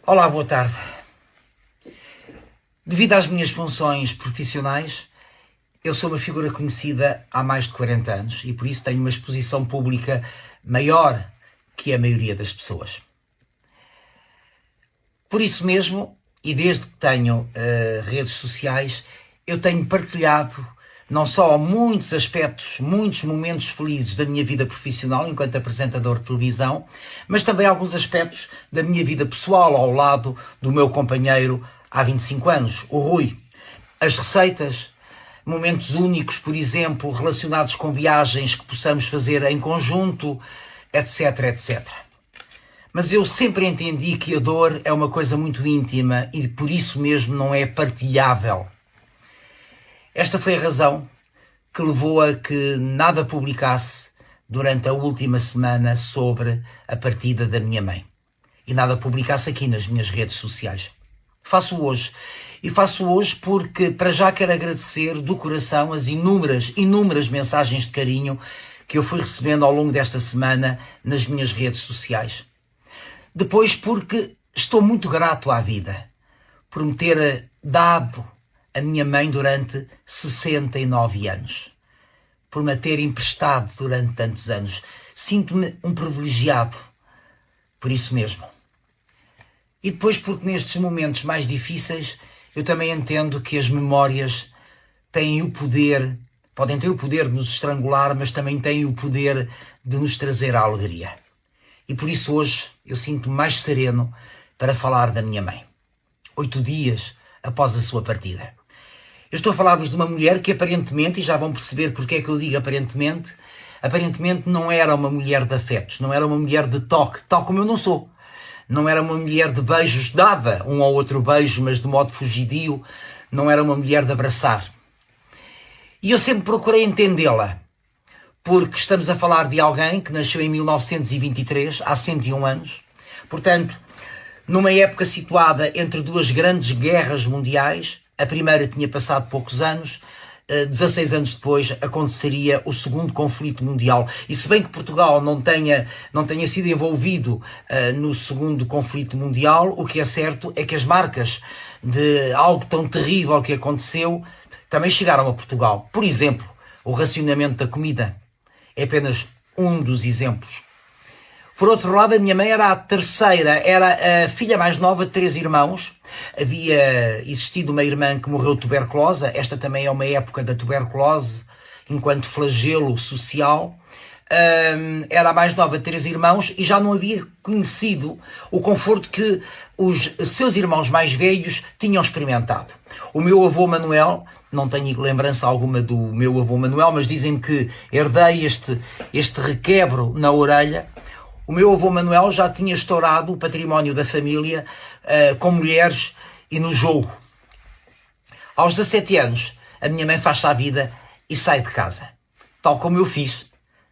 Olá, boa tarde. Devido às minhas funções profissionais, eu sou uma figura conhecida há mais de 40 anos e por isso tenho uma exposição pública maior que a maioria das pessoas. Por isso mesmo, e desde que tenho redes sociais, eu tenho partilhado não só muitos aspectos, muitos momentos felizes da minha vida profissional enquanto apresentador de televisão, mas também alguns aspectos da minha vida pessoal ao lado do meu companheiro há 25 anos, o Rui. As receitas, momentos únicos, por exemplo, relacionados com viagens que possamos fazer em conjunto, etc, etc. Mas eu sempre entendi que a dor é uma coisa muito íntima e por isso mesmo não é partilhável. Esta foi a razão que levou a que nada publicasse durante a última semana sobre a partida da minha mãe. E nada publicasse aqui nas minhas redes sociais. Faço hoje. E faço hoje porque para já quero agradecer do coração as inúmeras mensagens de carinho que eu fui recebendo ao longo desta semana nas minhas redes sociais. Depois porque estou muito grato à vida por me ter dado a minha mãe durante 69 anos, por me ter emprestado durante tantos anos. Sinto-me um privilegiado, por isso mesmo. E depois porque nestes momentos mais difíceis eu também entendo que as memórias têm o poder, podem ter o poder de nos estrangular, mas também têm o poder de nos trazer a alegria. E por isso hoje eu sinto-me mais sereno para falar da minha mãe. 8 dias após a sua partida. Eu estou a falar-vos de uma mulher que aparentemente, e já vão perceber porque é que eu digo aparentemente não era uma mulher de afetos, não era uma mulher de toque, tal como eu não sou. Não era uma mulher de beijos, dava um ou outro beijo, mas de modo fugidio, não era uma mulher de abraçar. E eu sempre procurei entendê-la, porque estamos a falar de alguém que nasceu em 1923, há 101 anos, portanto, numa época situada entre duas grandes guerras mundiais. A primeira tinha passado poucos anos, 16 anos depois aconteceria o segundo conflito mundial. E se bem que Portugal não tenha sido envolvido no segundo conflito mundial, o que é certo é que as marcas de algo tão terrível que aconteceu também chegaram a Portugal. Por exemplo, o racionamento da comida é apenas um dos exemplos. Por outro lado, a minha mãe era a terceira, era a filha mais nova de 3 irmãos. Havia existido uma irmã que morreu de tuberculose. Esta também é uma época da tuberculose, enquanto flagelo social. Era a mais nova de 3 irmãos e já não havia conhecido o conforto que os seus irmãos mais velhos tinham experimentado. O meu avô Manuel, não tenho lembrança alguma do meu avô Manuel, mas dizem que herdei este requebro na orelha. O meu avô Manuel já tinha estourado o património da família com mulheres e no jogo. Aos 17 anos, a minha mãe faz-se à vida e sai de casa. Tal como eu fiz.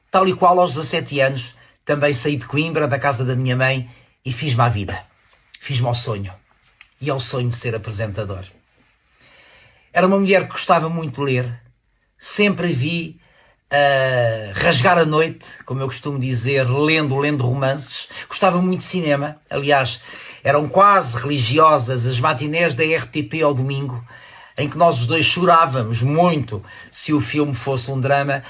Tal e qual aos 17 anos, também saí de Coimbra, da casa da minha mãe, e fiz-me à vida. Fiz-me ao sonho. E ao sonho de ser apresentador. Era uma mulher que gostava muito de ler. Sempre a vi rasgar a noite, como eu costumo dizer, lendo romances. Gostava muito de cinema. Aliás, eram quase religiosas as matinés da RTP ao domingo, em que nós os dois chorávamos muito se o filme fosse um drama.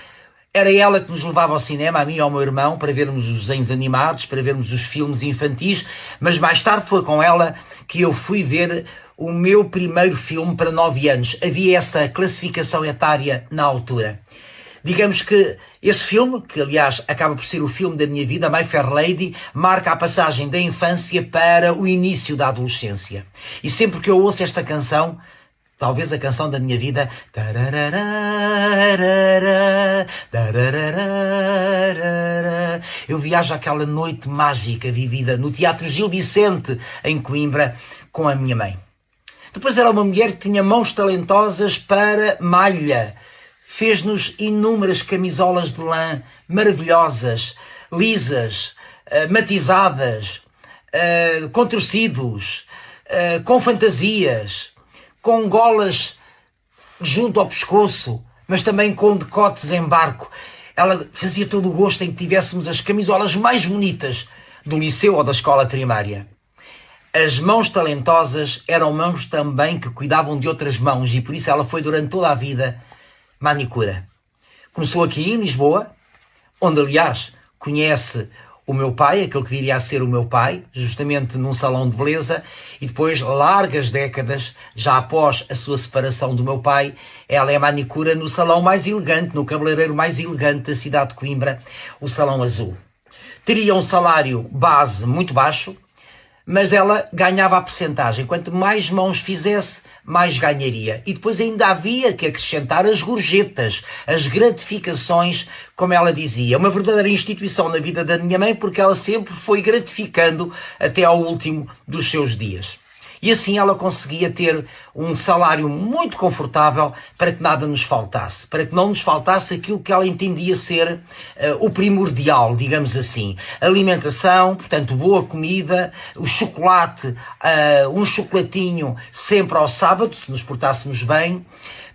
Era ela que nos levava ao cinema, a mim e ao meu irmão, para vermos os desenhos animados, para vermos os filmes infantis, mas mais tarde foi com ela que eu fui ver o meu primeiro filme para 9 anos. Havia essa classificação etária na altura. Digamos que esse filme, que aliás acaba por ser o filme da minha vida, My Fair Lady, marca a passagem da infância para o início da adolescência. E sempre que eu ouço esta canção, talvez a canção da minha vida, eu viajo àquela noite mágica vivida no Teatro Gil Vicente, em Coimbra, com a minha mãe. Depois era uma mulher que tinha mãos talentosas para malha. Fez-nos inúmeras camisolas de lã maravilhosas, lisas, matizadas, com tecidos, com fantasias, com golas junto ao pescoço, mas também com decotes em barco. Ela fazia todo o gosto em que tivéssemos as camisolas mais bonitas do liceu ou da escola primária. as mãos talentosas eram mãos também que cuidavam de outras mãos e por isso ela foi durante toda a vida manicura. Começou aqui em Lisboa, onde aliás conhece o meu pai, aquele que viria a ser o meu pai, justamente num salão de beleza, e depois, largas décadas, já após a sua separação do meu pai, ela é manicura no salão mais elegante, no cabeleireiro mais elegante da cidade de Coimbra, o Salão Azul. Teria um salário base muito baixo, mas ela ganhava a percentagem. Quanto mais mãos fizesse, mais ganharia. E depois ainda havia que acrescentar as gorjetas, as gratificações, como ela dizia. Uma verdadeira instituição na vida da minha mãe, porque ela sempre foi gratificando até ao último dos seus dias. E assim ela conseguia ter um salário muito confortável para que nada nos faltasse, para que não nos faltasse aquilo que ela entendia ser o primordial, digamos assim. Alimentação, portanto, boa comida, o chocolate, um chocolatinho sempre ao sábado, se nos portássemos bem.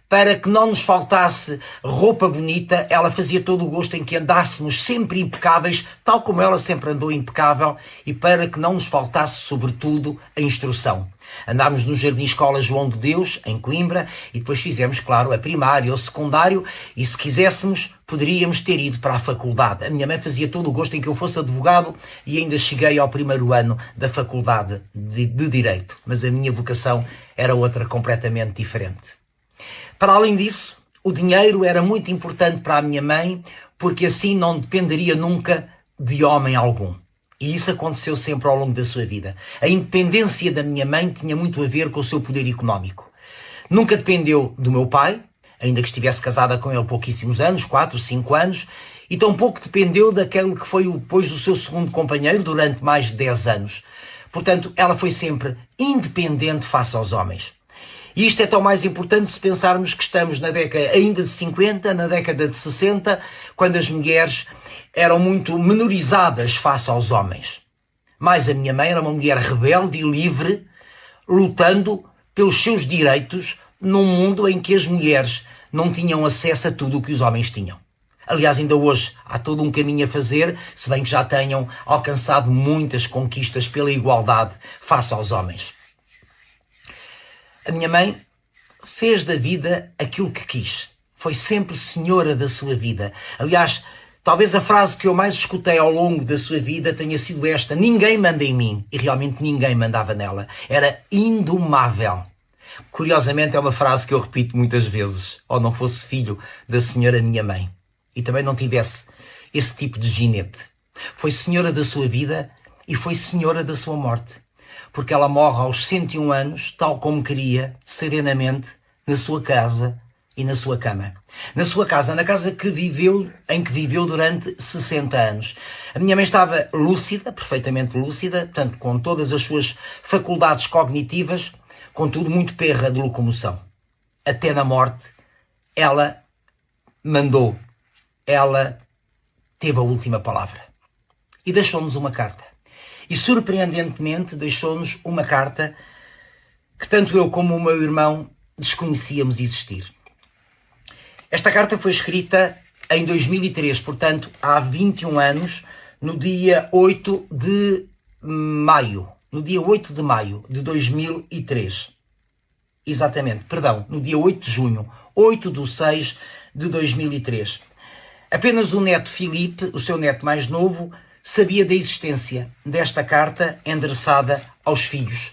Para que não nos faltasse roupa bonita, ela fazia todo o gosto em que andássemos sempre impecáveis, tal como ela sempre andou impecável, e para que não nos faltasse, sobretudo, a instrução. Andámos no Jardim Escola João de Deus, em Coimbra, e depois fizemos, claro, a primária ou secundário, e se quiséssemos, poderíamos ter ido para a faculdade. A minha mãe fazia todo o gosto em que eu fosse advogado, e ainda cheguei ao primeiro ano da faculdade de Direito. Mas a minha vocação era outra completamente diferente. Para além disso, o dinheiro era muito importante para a minha mãe, porque assim não dependeria nunca de homem algum. E isso aconteceu sempre ao longo da sua vida. A independência da minha mãe tinha muito a ver com o seu poder económico. Nunca dependeu do meu pai, ainda que estivesse casada com ele pouquíssimos anos, 4, 5 anos, e tampouco dependeu daquele que foi depois do seu segundo companheiro durante mais de 10 anos. Portanto, ela foi sempre independente face aos homens. E isto é tão mais importante se pensarmos que estamos na década ainda de 50, na década de 60, quando as mulheres eram muito menorizadas face aos homens. Mas a minha mãe era uma mulher rebelde e livre, lutando pelos seus direitos num mundo em que as mulheres não tinham acesso a tudo o que os homens tinham. Aliás, ainda hoje há todo um caminho a fazer, se bem que já tenham alcançado muitas conquistas pela igualdade face aos homens. A minha mãe fez da vida aquilo que quis. Foi sempre senhora da sua vida. Aliás, talvez a frase que eu mais escutei ao longo da sua vida tenha sido esta: ninguém manda em mim. E realmente ninguém mandava nela. Era indomável. Curiosamente é uma frase que eu repito muitas vezes. Ou não fosse filho da senhora minha mãe. E também não tivesse esse tipo de ginete. Foi senhora da sua vida e foi senhora da sua morte. Porque ela morre aos 101 anos, tal como queria, serenamente, na sua casa e na sua cama. Na sua casa, na casa em que viveu durante 60 anos. A minha mãe estava lúcida, perfeitamente lúcida, portanto, com todas as suas faculdades cognitivas, contudo muito perra de locomoção. Até na morte, ela mandou, ela teve a última palavra. E deixou-nos uma carta. E, surpreendentemente, deixou-nos uma carta que tanto eu como o meu irmão desconhecíamos existir. Esta carta foi escrita em 2003, portanto, há 21 anos, no dia 8 de maio. No dia 8 de maio de 2003. Exatamente, perdão, no dia 8 de junho, 8/6 de 2003. Apenas o neto Filipe, o seu neto mais novo, sabia da existência desta carta endereçada aos filhos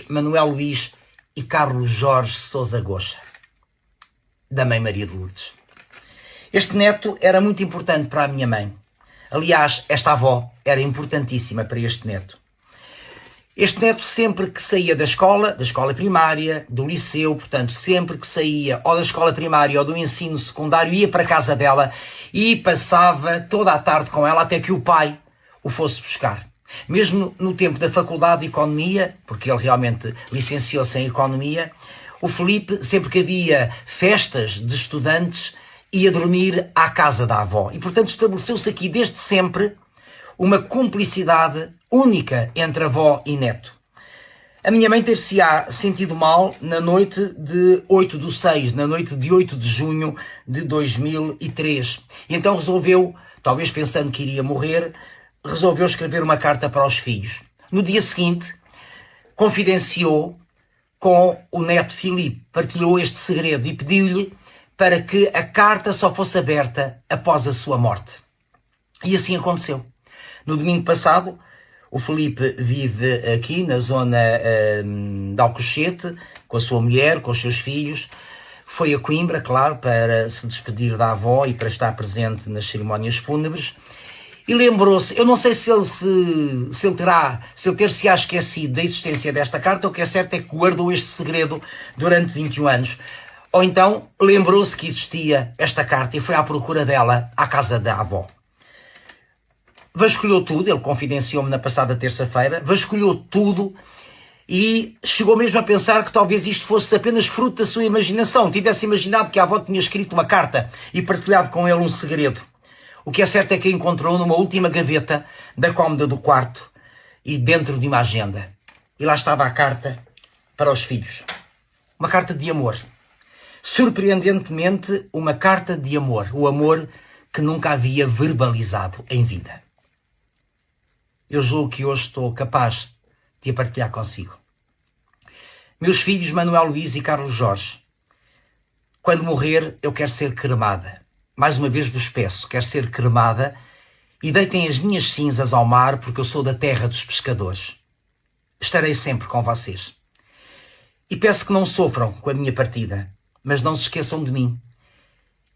Manuel Luís e Carlos Jorge Sousa Goxa, da mãe Maria de Lourdes. Este neto era muito importante para a minha mãe. Aliás, esta avó era importantíssima para este neto. Este neto, sempre que saía da escola primária, do liceu, portanto, sempre que saía ou da escola primária ou do ensino secundário, ia para a casa dela e passava toda a tarde com ela até que o pai o fosse buscar. Mesmo no tempo da Faculdade de Economia, porque ele realmente licenciou-se em Economia, o Filipe, sempre que havia festas de estudantes, ia dormir à casa da avó. E, portanto, estabeleceu-se aqui desde sempre uma cumplicidade única entre avó e neto. A minha mãe ter-se-á sentido mal na noite de 8/6, na noite de 8 de junho de 2003. E então resolveu, talvez pensando que iria morrer, resolveu escrever uma carta para os filhos. No dia seguinte, confidenciou com o neto Filipe, partilhou este segredo e pediu-lhe para que a carta só fosse aberta após a sua morte. E assim aconteceu. No domingo passado, o Filipe vive aqui na zona de Alcochete, com a sua mulher, com os seus filhos. Foi a Coimbra, claro, para se despedir da avó e para estar presente nas cerimónias fúnebres. E lembrou-se, eu não sei se ele ter-se esquecido da existência desta carta, o que é certo é que guardou este segredo durante 21 anos. Ou então lembrou-se que existia esta carta e foi à procura dela à casa da avó. Vasculhou tudo, ele confidenciou-me na passada terça-feira, vasculhou tudo e chegou mesmo a pensar que talvez isto fosse apenas fruto da sua imaginação. Tivesse imaginado que a avó tinha escrito uma carta e partilhado com ele um segredo. O que é certo é que a encontrou numa última gaveta da cômoda do quarto e dentro de uma agenda. E lá estava a carta para os filhos. Uma carta de amor. Surpreendentemente, uma carta de amor. O amor que nunca havia verbalizado em vida. Eu julgo que hoje estou capaz de a partilhar consigo. Meus filhos Manuel Luís e Carlos Jorge, quando morrer eu quero ser cremada. Mais uma vez vos peço, quero ser cremada e deitem as minhas cinzas ao mar porque eu sou da terra dos pescadores. Estarei sempre com vocês. E peço que não sofram com a minha partida, mas não se esqueçam de mim.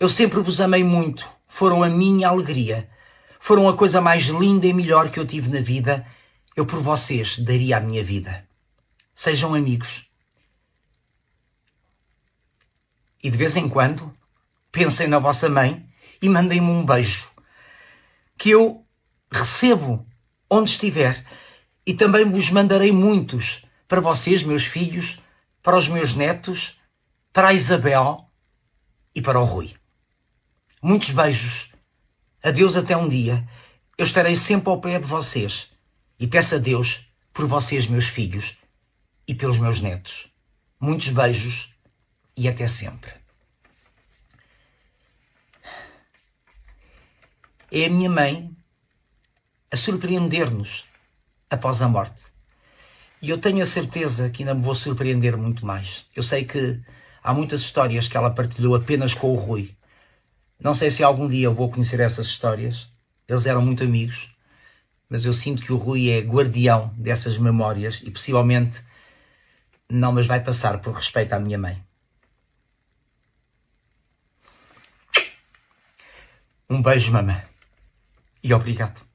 Eu sempre vos amei muito, foram a minha alegria. Foram a coisa mais linda e melhor que eu tive na vida. Eu por vocês daria a minha vida. Sejam amigos. E de vez em quando, pensem na vossa mãe e mandem-me um beijo. Que eu recebo onde estiver. E também vos mandarei muitos para vocês, meus filhos, para os meus netos, para a Isabel e para o Rui. Muitos beijos. Adeus até um dia. Eu estarei sempre ao pé de vocês. E peço a Deus por vocês, meus filhos, e pelos meus netos. Muitos beijos e até sempre. É a minha mãe a surpreender-nos após a morte. E eu tenho a certeza que ainda me vou surpreender muito mais. Eu sei que há muitas histórias que ela partilhou apenas com o Rui. Não sei se algum dia eu vou conhecer essas histórias. Eles eram muito amigos. Mas eu sinto que o Rui é guardião dessas memórias e possivelmente não mas vai passar por respeito à minha mãe. Um beijo, mamãe. E obrigado.